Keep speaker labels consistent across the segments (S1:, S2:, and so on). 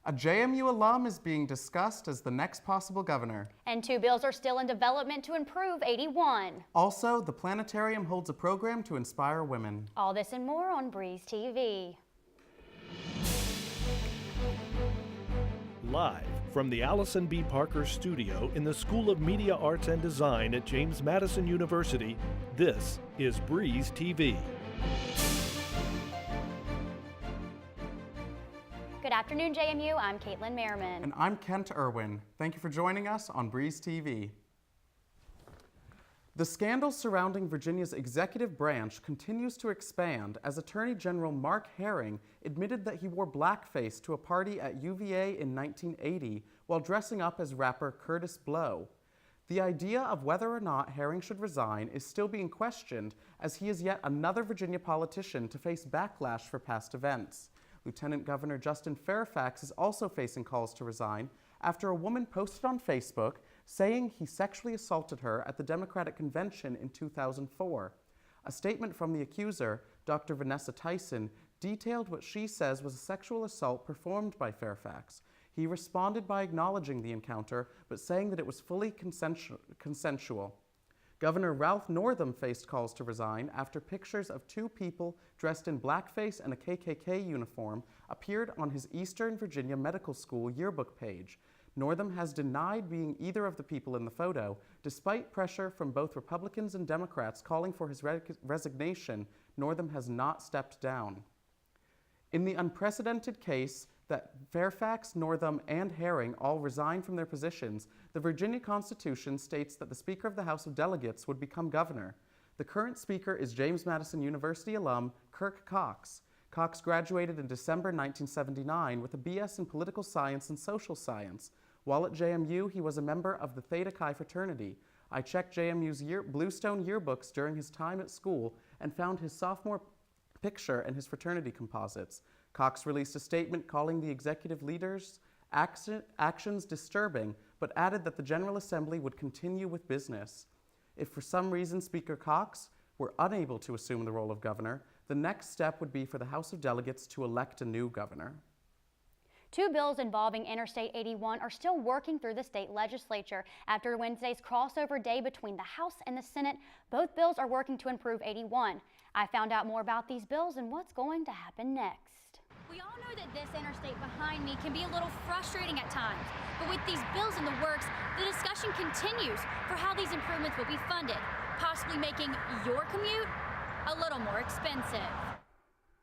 S1: A JMU alum is being discussed as the next possible governor.
S2: And 2 bills are still in development to improve 81.
S1: Also, the planetarium holds a program to inspire women.
S2: All this and more on Breeze TV.
S3: Live from the Allison B. Parker Studio in the School of Media Arts and Design at James Madison University, this is Breeze TV.
S2: Good afternoon, JMU. I'm Caitlin Merriman.
S1: And I'm Kent Irwin. Thank you for joining us on Breeze TV. The scandal surrounding Virginia's executive branch continues to expand as Attorney General Mark Herring admitted that he wore blackface to a party at UVA in 1980 while dressing up as rapper Curtis Blow. The idea of whether or not Herring should resign is still being questioned, as he is yet another Virginia politician to face backlash for past events. Lieutenant Governor Justin Fairfax is also facing calls to resign after a woman posted on Facebook saying he sexually assaulted her at the Democratic Convention in 2004. A statement from the accuser, Dr. Vanessa Tyson, detailed what she says was a sexual assault performed by Fairfax. He responded by acknowledging the encounter, but saying that it was fully consensual. Governor Ralph Northam faced calls to resign after pictures of 2 people dressed in blackface and a KKK uniform appeared on his Eastern Virginia Medical School yearbook page. Northam has denied being either of the people in the photo, despite pressure from both Republicans and Democrats calling for his resignation. Northam has not stepped down. In the unprecedented case that Fairfax, Northam, and Herring all resigned from their positions, the Virginia Constitution states that the Speaker of the House of Delegates would become governor. The current Speaker is James Madison University alum Kirk Cox. Cox graduated in December 1979 with a BS in Political Science and Social Science. While at JMU, he was a member of the Theta Chi fraternity. I checked JMU's Bluestone yearbooks during his time at school and found his sophomore picture and his fraternity composites. Cox released a statement calling the executive leader's actions disturbing, but added that the General Assembly would continue with business. If for some reason Speaker Cox were unable to assume the role of governor, the next step would be for the House of Delegates to elect a new governor.
S2: 2 bills involving Interstate 81 are still working through the state legislature. After Wednesday's crossover day between the House and the Senate, both bills are working to improve 81. I found out more about these bills and what's going to happen next.
S4: We all know that this interstate behind me can be a little frustrating at times, but with these bills in the works, the discussion continues for how these improvements will be funded, possibly making your commute a little more expensive.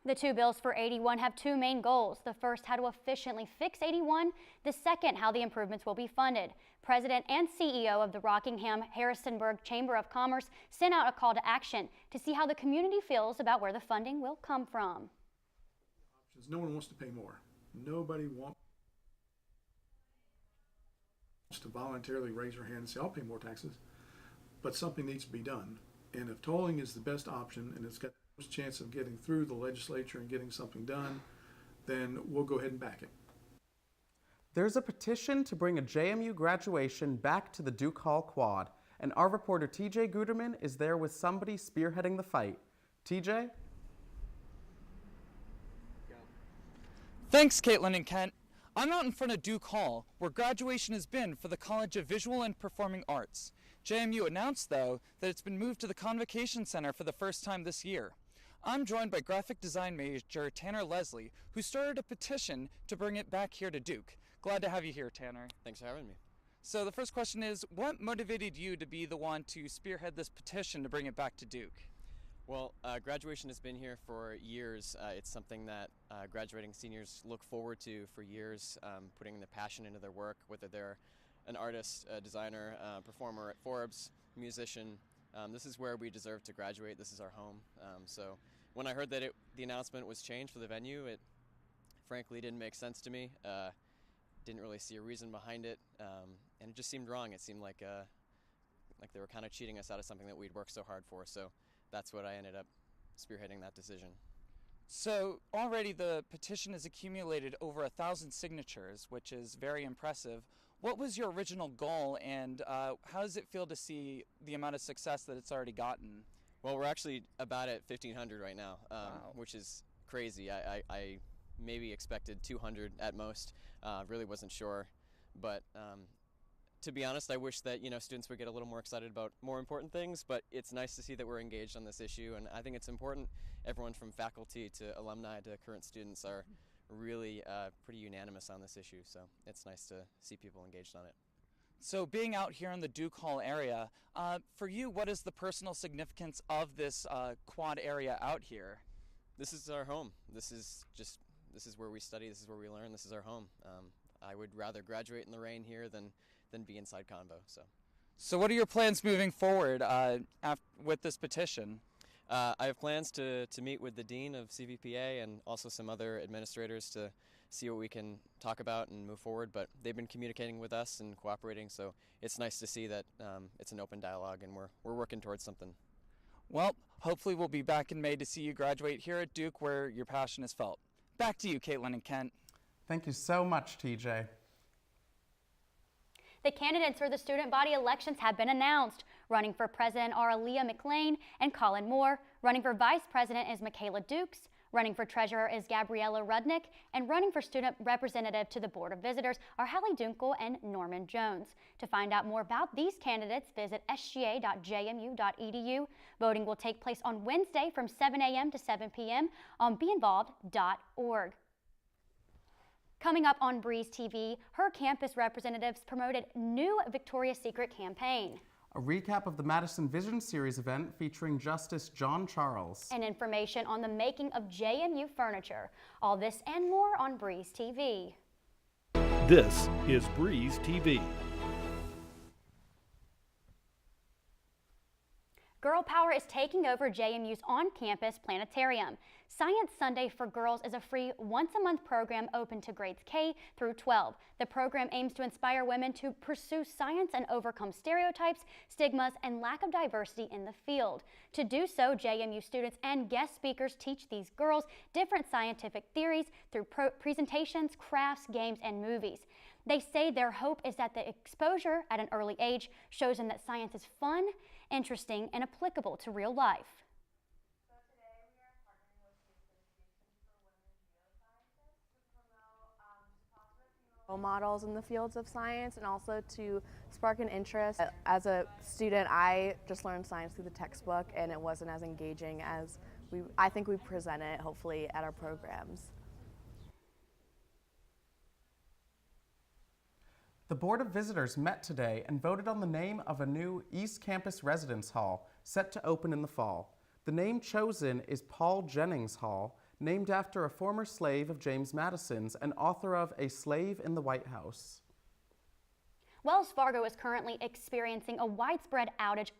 S2: The 2 bills for 81 have 2 main goals. The first, how to efficiently fix 81. The second, how the improvements will be funded. President and CEO of the Rockingham-Harrisonburg Chamber of Commerce sent out a call to action to see how the community feels about where the funding will come from.
S5: No one wants to pay more. Nobody wants to voluntarily raise their hand and say, I'll pay more taxes, but something needs to be done. And if tolling is the best option and it's got the most chance of getting through the legislature and getting something done, then we'll go ahead and back it.
S1: There's a petition to bring a JMU graduation back to the Duke Hall Quad, and our reporter TJ Guterman is there with somebody spearheading the fight. TJ?
S6: Thanks, Caitlin and Kent. I'm out in front of Duke Hall, where graduation has been for the College of Visual and Performing Arts. JMU announced, though, that it's been moved to the Convocation Center for the first time this year. I'm joined by graphic design major Tanner Leslie, who started a petition to bring it back here to Duke. Glad to have you here, Tanner.
S7: Thanks for having me.
S6: So the first question is, what motivated you to be the one to spearhead this petition to bring it back to Duke?
S7: Well, graduation has been here for years. It's something that graduating seniors look forward to for years, putting the passion into their work, whether they're an artist, a designer, performer at Forbes, musician. This is where we deserve to graduate. This is our home. So when I heard that the announcement was changed for the venue, it frankly didn't make sense to me. Didn't really see a reason behind it, and it just seemed wrong. It seemed like they were kind of cheating us out of something that we'd worked so hard for. So that's what I ended up spearheading that decision.
S6: So already the petition has accumulated over 1,000 signatures, which is very impressive. What was your original goal, and how does it feel to see the amount of success that it's already gotten?
S7: Well, we're actually about at 1,500 right now,
S6: Wow.
S7: which is crazy. I maybe expected 200 at most. Really wasn't sure, but to be honest, I wish that students would get a little more excited about more important things, but it's nice to see that we're engaged on this issue, and I think it's important. Everyone from faculty to alumni to current students are really pretty unanimous on this issue, so it's nice to see people engaged on it.
S6: So being out here in the Duke Hall area, for you, what is the personal significance of this quad area out here?
S7: This is our home. This is where we study, this is where we learn, this is our home. I would rather graduate in the rain here than be inside Convo.
S6: So what are your plans moving forward with this petition?
S7: I have plans to meet with the dean of CVPA and also some other administrators to see what we can talk about and move forward, but they've been communicating with us and cooperating, so it's nice to see that it's an open dialogue and we're working towards something.
S6: Well, hopefully we'll be back in May to see you graduate here at Duke where your passion is felt. Back to you, Caitlin and Kent.
S1: Thank you so much, TJ.
S2: The candidates for the student body elections have been announced. Running for president are Aaliyah McLean and Colin Moore. Running for vice president is Michaela Dukes. Running for treasurer is Gabriella Rudnick. And running for student representative to the Board of Visitors are Hallie Dunkel and Norman Jones. To find out more about these candidates, visit sga.jmu.edu. Voting will take place on Wednesday from 7 a.m. to 7 p.m. on beinvolved.org. Coming up on Breeze TV, her campus representatives promoted new Victoria's Secret campaign.
S1: A recap of the Madison Vision Series event featuring Justice John Charles.
S2: And information on the making of JMU furniture. All this and more on Breeze TV.
S3: This is Breeze TV.
S2: Girl Power is taking over JMU's on-campus planetarium. Science Sunday for Girls is a free once-a-month program open to grades K through 12. The program aims to inspire women to pursue science and overcome stereotypes, stigmas, and lack of diversity in the field. To do so, JMU students and guest speakers teach these girls different scientific theories through presentations, crafts, games, and movies. They say their hope is that the exposure at an early age shows them that science is fun, interesting, and applicable to real life.
S8: So today we are partnering with the Association for Women Geoscientists to promote positive female role models in the fields of science and also to spark an interest. As a student, I just learned science through the textbook and it wasn't as engaging as I think we present it hopefully at our programs.
S1: The Board of Visitors met today and voted on the name of a new East Campus Residence Hall set to open in the fall. The name chosen is Paul Jennings Hall, named after a former slave of James Madison's and author of A Slave in the White House.
S2: Wells Fargo is currently experiencing a widespread outage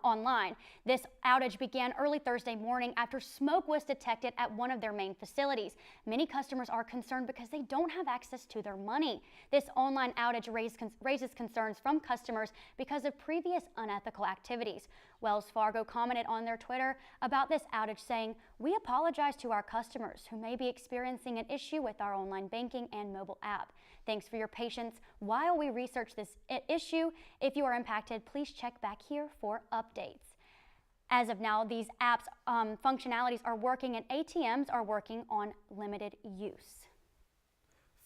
S2: online. This outage began early Thursday morning after smoke was detected at one of their main facilities. Many customers are concerned because they don't have access to their money. This online outage raises concerns from customers because of previous unethical activities. Wells Fargo commented on their Twitter about this outage, saying, "We apologize to our customers who may be experiencing an issue with our online banking and mobile app. Thanks for your patience while we research this issue. If you are impacted, please check back here for updates." As of now, these apps' functionalities are working and ATMs are working on limited use.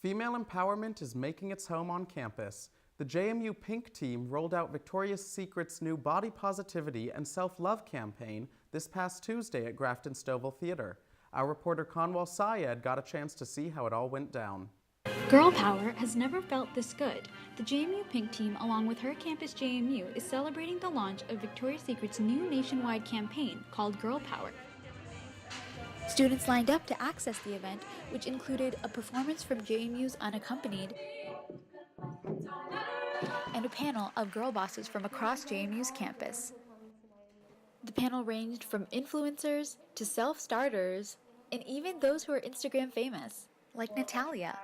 S1: Female empowerment is making its home on campus. The JMU Pink team rolled out Victoria's Secret's new body positivity and self-love campaign this past Tuesday at Grafton Stovall Theater. Our reporter Conwal Syed got a chance to see how it all went down.
S9: Girl power has never felt this good. The JMU Pink team, along with her campus JMU, is celebrating the launch of Victoria's Secret's new nationwide campaign called Girl Power. Students lined up to access the event, which included a performance from JMU's Unaccompanied and a panel of girl bosses from across JMU's campus. The panel ranged from influencers to self-starters and even those who are Instagram famous, like Natalia.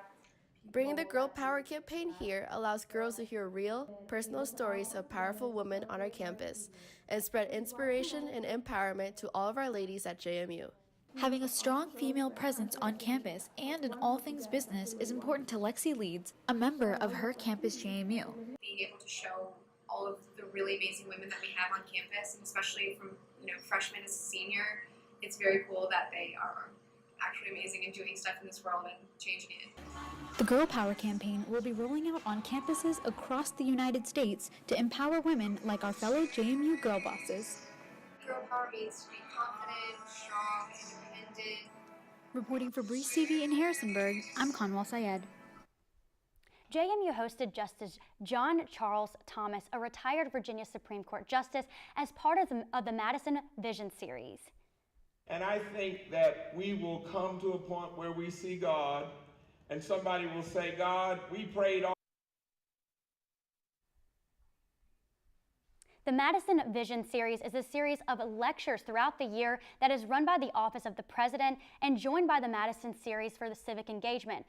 S10: Bringing the Girl Power campaign here allows girls to hear real, personal stories of powerful women on our campus and spread inspiration and empowerment to all of our ladies at JMU.
S9: Having a strong female presence on campus and in all things business is important to Lexi Leeds, a member of her campus JMU.
S11: Being able to show all of the really amazing women that we have on campus, and especially from freshman to senior, it's very cool that they are actually amazing and doing stuff in this world and changing it.
S9: The Girl Power campaign will be rolling out on campuses across the United States to empower women like our fellow JMU girl bosses.
S11: Girl power means to be confident, strong, independent.
S9: Reporting for Breeze TV in Harrisonburg, I'm Conwell Syed.
S2: JMU hosted Justice John Charles Thomas, a retired Virginia Supreme Court justice, as part of the Madison Vision series.
S12: And I think that we will come to a point where we see God, and somebody will say, God, we prayed all.
S2: The Madison Vision series is a series of lectures throughout the year that is run by the Office of the President and joined by the Madison series for the civic engagement.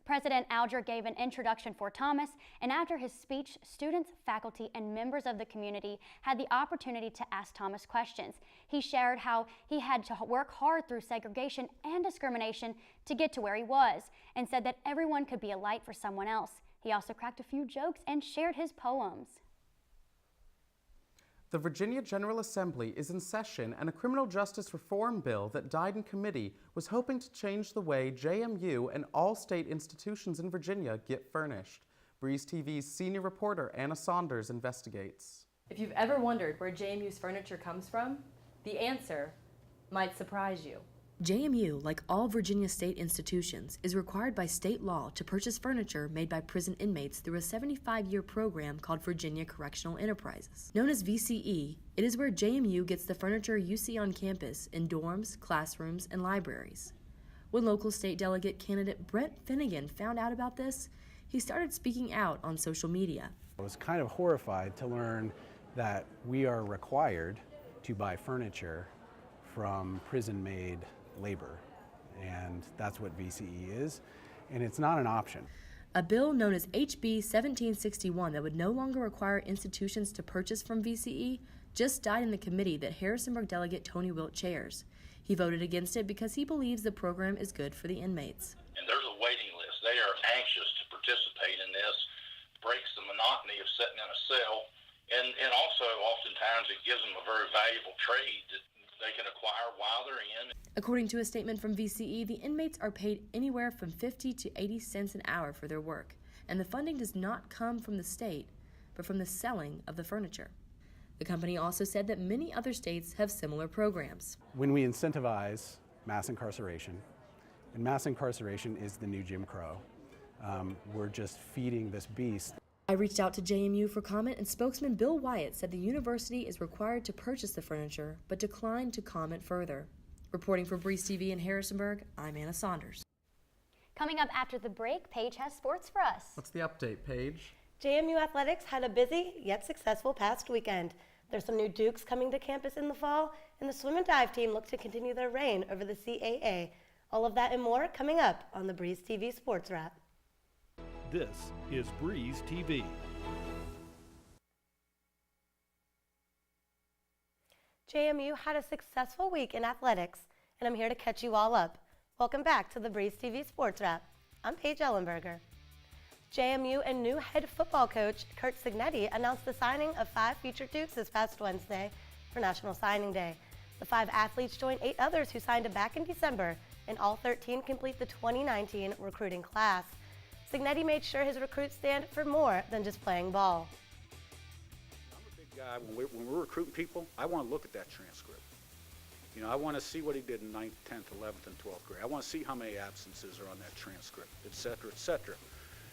S2: President Alger gave an introduction for Thomas, and after his speech, students, faculty, and members of the community had the opportunity to ask Thomas questions. He shared how he had to work hard through segregation and discrimination to get to where he was, and said that everyone could be a light for someone else. He also cracked a few jokes and shared his poems.
S1: The Virginia General Assembly is in session, and a criminal justice reform bill that died in committee was hoping to change the way JMU and all state institutions in Virginia get furnished. Breeze TV's senior reporter Anna Saunders investigates.
S13: If you've ever wondered where JMU's furniture comes from, the answer might surprise you.
S14: JMU, like all Virginia state institutions, is required by state law to purchase furniture made by prison inmates through a 75-year program called Virginia Correctional Enterprises. Known as VCE, it is where JMU gets the furniture you see on campus in dorms, classrooms, and libraries. When local state delegate candidate Brent Finnegan found out about this, he started speaking out on social media.
S15: I was kind of horrified to learn that we are required to buy furniture from prison-made labor, and that's what VCE is, and it's not an option.
S14: A bill known as HB 1761 that would no longer require institutions to purchase from VCE just died in the committee that Harrisonburg Delegate Tony Wilt chairs. He voted against it because he believes the program is good for the inmates.
S16: And there's a waiting list. They are anxious to participate in this, breaks the monotony of sitting in a cell, and also oftentimes it gives them a very valuable trade that they can acquire while they're in.
S14: According to a statement from VCE, the inmates are paid anywhere from 50 to 80 cents an hour for their work, and the funding does not come from the state, but from the selling of the furniture. The company also said that many other states have similar programs.
S15: When we incentivize mass incarceration, and mass incarceration is the new Jim Crow, we're just feeding this beast.
S14: I reached out to JMU for comment, and spokesman Bill Wyatt said the university is required to purchase the furniture, but declined to comment further. Reporting for Breeze TV in Harrisonburg, I'm Anna Saunders.
S2: Coming up after the break, Paige has sports for us.
S1: What's the update, Paige?
S17: JMU Athletics had a busy yet successful past weekend. There's some new Dukes coming to campus in the fall, and the swim and dive team look to continue their reign over the CAA. All of that and more coming up on the Breeze TV Sports Wrap.
S3: This is Breeze TV.
S17: JMU had a successful week in athletics, and I'm here to catch you all up. Welcome back to the Breeze TV Sports Wrap. I'm Paige Ellenberger. JMU and new head football coach Kurt Signetti announced the signing of 5 future Dukes this past Wednesday for National Signing Day. The 5 athletes join 8 others who signed back in December, and all 13 complete the 2019 recruiting class. Signetti made sure his recruits stand for more than just playing ball.
S18: I'm a big guy. When we're recruiting people, I want to look at that transcript. You know, I want to see what he did in 9th, 10th, 11th, and 12th grade. I want to see how many absences are on that transcript, et cetera, et cetera.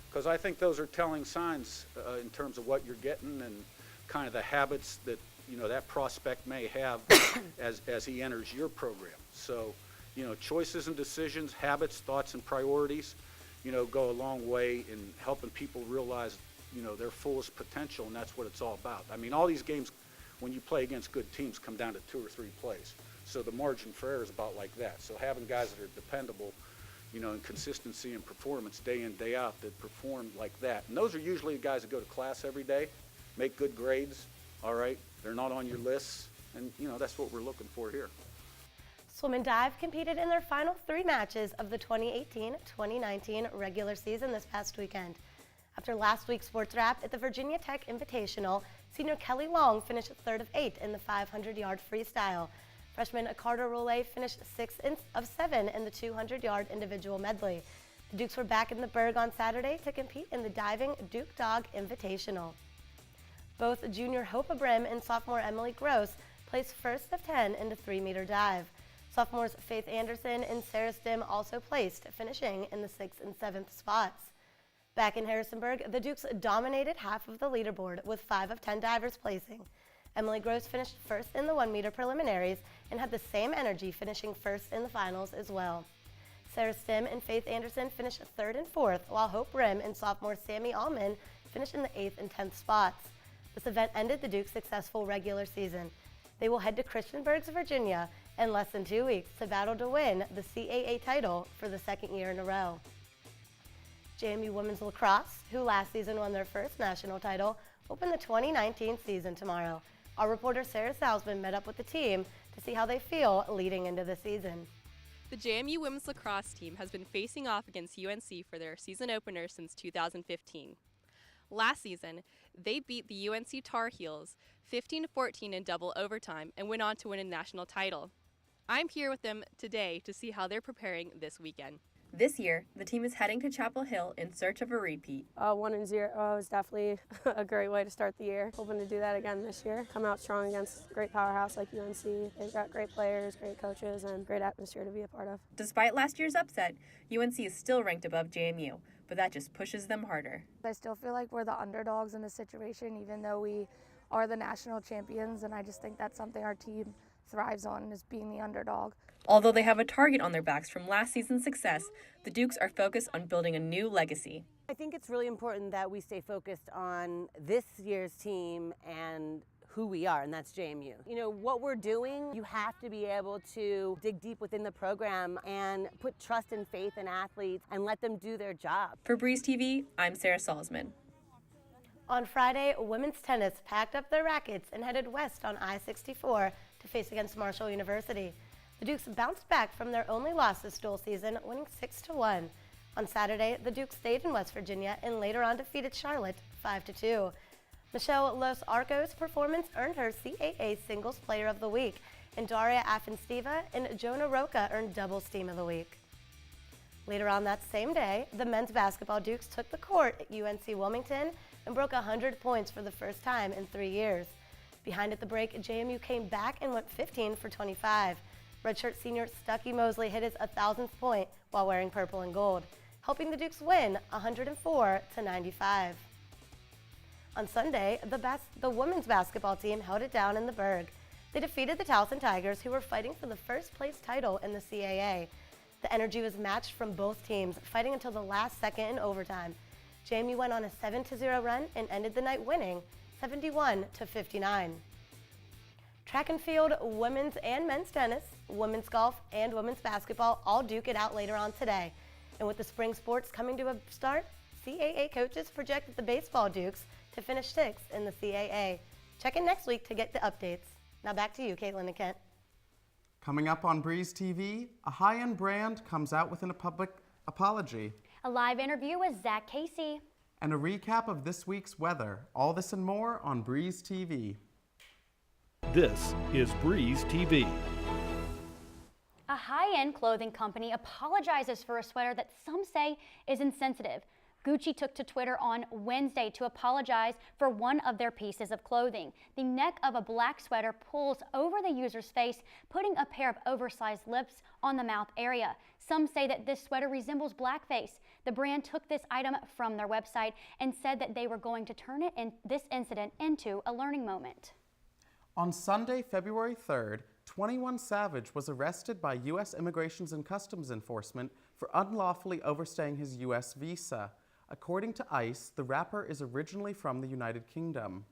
S18: Because I think those are telling signs in terms of what you're getting and kind of the habits that, you know, that prospect may have as he enters your program. So, you know, choices and decisions, habits, thoughts, and priorities, you know, go a long way in helping people realize, you know, their fullest potential, and that's what it's all about. I mean, all these games, when you play against good teams, come down to 2 or 3 plays. So the margin for error is about like that. So having guys that are dependable, you know, in consistency and performance day in, day out, that perform like that. And those are usually the guys that go to class every day, make good grades, all right? They're not on your lists, and, you know, that's what we're looking for here.
S17: Swim and Dive competed in their final 3 matches of the 2018-2019 regular season this past weekend. After last week's sports wrap at the Virginia Tech Invitational, senior Kelly Long finished 3rd of 8 in the 500-yard freestyle. Freshman Carter Roulette finished 6 of 7 in the 200-yard individual medley. The Dukes were back in the Berg on Saturday to compete in the diving Duke Dog Invitational. Both junior Hope Brim and sophomore Emily Gross placed first of 10 in the 3-meter dive. Sophomores Faith Anderson and Sarah Stim also placed, finishing in the 6th and 7th spots. Back in Harrisonburg, the Dukes dominated half of the leaderboard with 5 of 10 divers placing. Emily Gross finished first in the 1-meter preliminaries and had the same energy, finishing first in the finals as well. Sarah Stim and Faith Anderson finished 3rd and 4th, while Hope Brim and sophomore Sammy Allman finished in the 8th and 10th spots. This event ended the Dukes' successful regular season. They will head to Christiansburg, Virginia in less than 2 weeks to battle to win the CAA title for the 2nd year in a row. JMU Women's Lacrosse, who last season won their first national title, open the 2019 season tomorrow. Our reporter Sarah Salzman met up with the team to see how they feel leading into the season.
S19: The JMU women's lacrosse team has been facing off against UNC for their season opener since 2015. Last season, they beat the UNC Tar Heels 15-14 in double overtime and went on to win a national title. I'm here with them today to see how they're preparing this weekend. This year, the team is heading to Chapel Hill in search of a repeat.
S20: 1-0 is definitely a great way to start the year. Hoping to do that again this year. Come out strong against a great powerhouse like UNC. They've got great players, great coaches, and great atmosphere to be a part of.
S19: Despite last year's upset, UNC is still ranked above JMU, but that just pushes them harder.
S21: I still feel like we're the underdogs in this situation, even though we are the national champions, and I just think that's something our team thrives on, is being the underdog.
S19: Although they have a target on their backs from last season's success, the Dukes are focused on building a new legacy.
S22: I think it's really important that we stay focused on this year's team and who we are, and that's JMU. You know, what we're doing, you have to be able to dig deep within the program and put trust and faith in athletes and let them do their job.
S19: For Breeze TV, I'm Sarah Salzman.
S17: On Friday, women's tennis packed up their rackets and headed west on I-64 to face against Marshall University. The Dukes bounced back from their only loss this dual season, winning 6-1. On Saturday, the Dukes stayed in West Virginia and later on defeated Charlotte 5-2. Michelle Los Arcos' performance earned her CAA Singles Player of the Week, and Daria Afansteva and Jonah Roca earned Doubles Team of the Week. Later on that same day, the men's basketball Dukes took the court at UNC Wilmington and broke 100 points for the first time in 3 years. Behind at the break, JMU came back and went 15 for 25. Redshirt senior Stuckey Mosley hit his 1,000th point while wearing purple and gold, helping the Dukes win 104-95. On Sunday, the women's basketball team held it down in the Berg. They defeated the Towson Tigers, who were fighting for the first place title in the CAA. The energy was matched from both teams, fighting until the last second in overtime. JMU went on a 7-0 run and ended the night winning 71-59. Track and field, women's and men's tennis, women's golf, and women's basketball all duke it out later on today. And with the spring sports coming to a start, CAA coaches project the baseball Dukes to finish 6th in the CAA. Check in next week to get the updates. Now back to you, Caitlin and Kent.
S1: Coming up on Breeze TV, a high-end brand comes out with a public apology.
S2: A live interview with Zach Casey.
S1: And a recap of this week's weather. All this and more on Breeze TV.
S3: This is Breeze TV.
S2: A high-end clothing company apologizes for a sweater that some say is insensitive. Gucci took to Twitter on Wednesday to apologize for one of their pieces of clothing. The neck of a black sweater pulls over the user's face, putting a pair of oversized lips on the mouth area. Some say that this sweater resembles blackface. The brand took this item from their website and said that they were going to turn this incident into a learning moment.
S1: On Sunday, February 3rd, 21 Savage was arrested by U.S. Immigrations and Customs Enforcement for unlawfully overstaying his U.S. visa. According to ICE, the rapper is originally from the United Kingdom.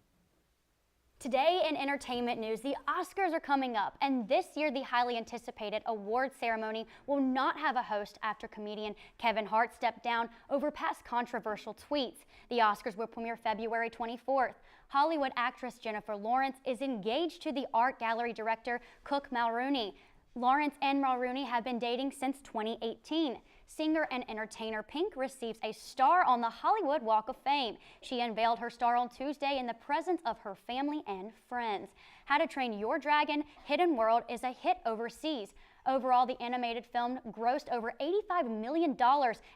S2: Today in entertainment news, the Oscars are coming up, and this year the highly anticipated award ceremony will not have a host after comedian Kevin Hart stepped down over past controversial tweets. The Oscars will premiere February 24th. Hollywood actress Jennifer Lawrence is engaged to the art gallery director Cook Mulrooney. Lawrence and Mulrooney have been dating since 2018. Singer and entertainer Pink receives a star on the Hollywood Walk of Fame. She unveiled her star on Tuesday in the presence of her family and friends. How to Train Your Dragon: Hidden World is a hit overseas. Overall, the animated film grossed over $85 million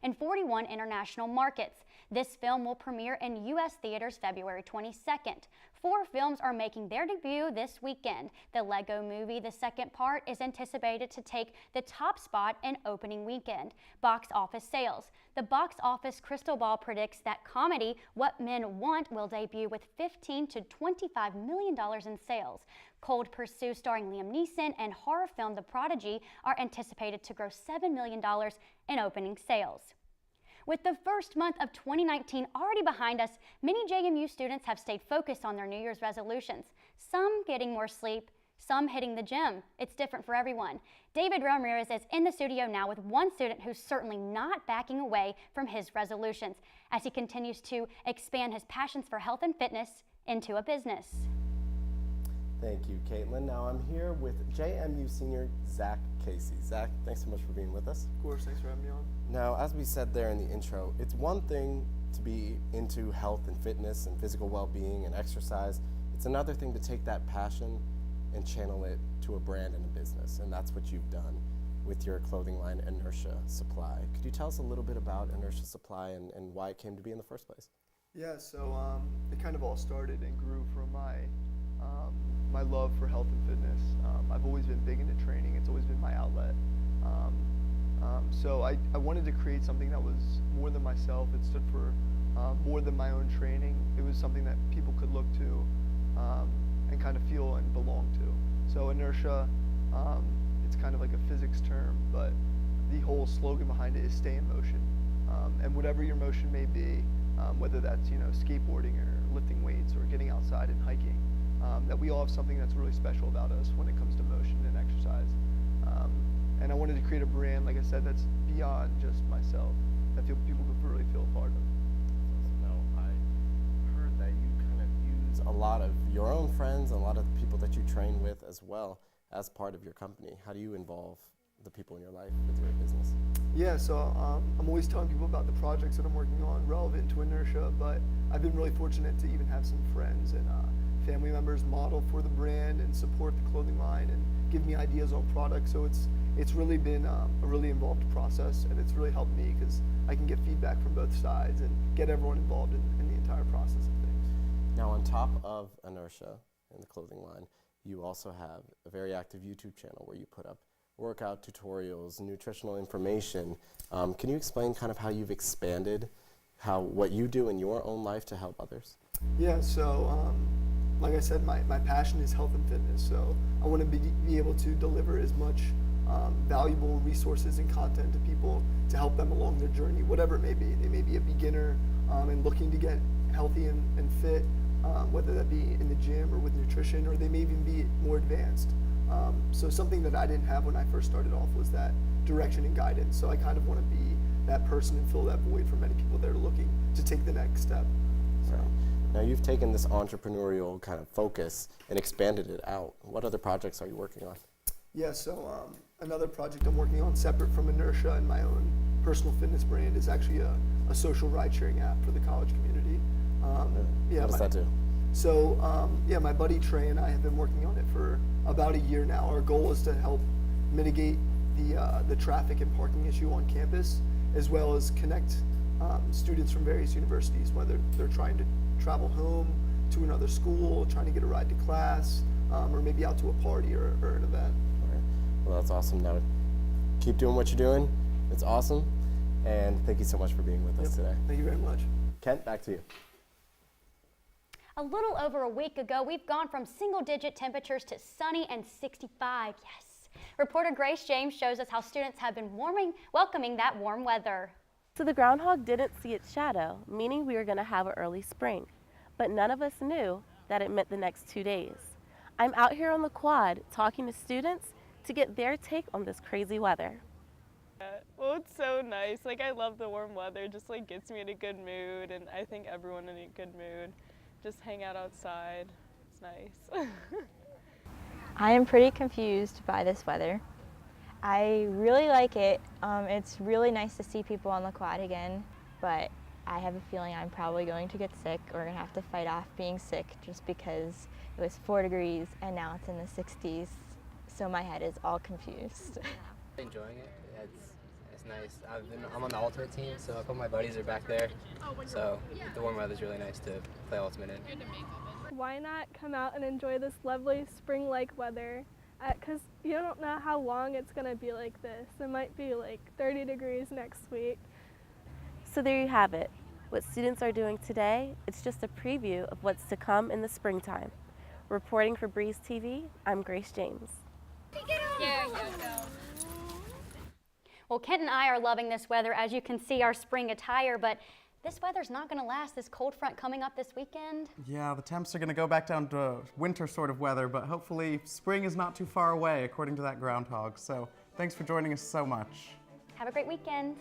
S2: in 41 international markets. This film will premiere in U.S. theaters February 22nd. 4 films are making their debut this weekend. The Lego Movie, the second part, is anticipated to take the top spot in opening weekend. Box office sales. The box office crystal ball predicts that comedy What Men Want will debut with $15 to $25 million in sales. Cold Pursuit, starring Liam Neeson, and horror film The Prodigy are anticipated to gross $7 million in opening sales. With the first month of 2019 already behind us, many JMU students have stayed focused on their New Year's resolutions. Some getting more sleep, some hitting the gym. It's different for everyone. David Ramirez is in the studio now with one student who's certainly not backing away from his resolutions as he continues to expand his passions for health and fitness into a business.
S4: Thank you, Caitlin. Now I'm here with JMU senior Zach Casey. Zach, thanks so much for being with us.
S5: Of course, thanks for having me on.
S4: Now, as we said there in the intro, it's one thing to be into health and fitness and physical well-being and exercise. It's another thing to take that passion and channel it to a brand and a business, and that's what you've done with your clothing line, Inertia Supply. Could you tell us a little bit about Inertia Supply and why it came to be in the first place?
S5: Yeah, so it kind of all started and grew from my love for health and fitness. I've always been big into training. It's always been my outlet. So I wanted to create something that was more than myself. It stood for more than my own training. It was something that people could look to and kind of feel and belong to. So Inertia, it's kind of like a physics term, but the whole slogan behind it is stay in motion. And whatever your motion may be, whether that's skateboarding or lifting weights or getting outside and hiking, that we all have something that's really special about us when it comes to motion and exercise. And I wanted to create a brand, like I said, that's beyond just myself, that people could really feel a part of.
S4: Now, I heard that you kind of use a lot of your own friends and a lot of the people that you train with as well as part of your company. How do you involve the people in your life with your business?
S5: Yeah, so I'm always telling people about the projects that I'm working on relevant to Inertia, but I've been really fortunate to even have some friends and family members model for the brand and support the clothing line and give me ideas on products. So it's really been a really involved process, and it's really helped me because I can get feedback from both sides and get everyone involved in the entire process of things.
S4: Now, on top of Inertia and the clothing line, you also have a very active YouTube channel where you put up workout tutorials, nutritional information. Can you explain kind of how you've expanded what you do in your own life to help others?
S5: Yeah, so like I said, my passion is health and fitness, so I want to be able to deliver as much valuable resources and content to people to help them along their journey, whatever it may be. They may be a beginner and looking to get healthy and fit, whether that be in the gym or with nutrition, or they may even be more advanced. So something that I didn't have when I first started off was that direction and guidance. So I kind of want to be that person and fill that void for many people that are looking to take the next step. So.
S4: Right. Now, you've taken this entrepreneurial kind of focus and expanded it out. What other projects are you working on?
S5: Yeah, so another project I'm working on separate from Inertia and my own personal fitness brand is actually a social ride-sharing app for the college community.
S4: What does that do?
S5: So, yeah, my buddy Trey and I have been working on it for about a year now. Our goal is to help mitigate the traffic and parking issue on campus, as well as connect students from various universities, whether they're trying to travel home to another school, trying to get a ride to class, or maybe out to a party or an event.
S4: All right. Well, that's awesome. Now, keep doing what you're doing. It's awesome. And thank you so much for being with us today.
S5: Thank you very much.
S4: Kent, back to you.
S2: A little over a week ago, we've gone from single-digit temperatures to sunny and 65. Yes. Reporter Grace James shows us how students have been welcoming that warm weather.
S23: So the groundhog didn't see its shadow, meaning we were going to have an early spring. But none of us knew that it meant the next 2 days. I'm out here on the quad talking to students to get their take on this crazy weather.
S24: Well, it's so nice. Like, I love the warm weather. Just like gets me in a good mood, and I think everyone in a good mood. Just hang out outside. It's nice.
S25: I am pretty confused by this weather.
S6: I really like it. It's really nice to see people on the quad again, but I have a feeling I'm probably going to get sick or going to have to fight off being sick just because it was 4 degrees and now it's in the 60s, so my head is all confused.
S7: Enjoying it. It's nice. I'm on the ultimate team, so a couple of my buddies are back there, so the warm weather is really nice to play ultimate in.
S8: Why not come out and enjoy this lovely spring-like weather? Because you don't know how long it's going to be like this. It might be like 30 degrees next week.
S23: So there you have it. What students are doing today, it's just a preview of what's to come in the springtime. Reporting for Breeze TV, I'm Grace James.
S2: Well, Kent and I are loving this weather, as you can see our spring attire, but this weather's not going to last. This cold front coming up this weekend.
S1: Yeah, the temps are going to go back down to winter sort of weather, but hopefully spring is not too far away, according to that groundhog. So thanks for joining us so much.
S2: Have a great weekend.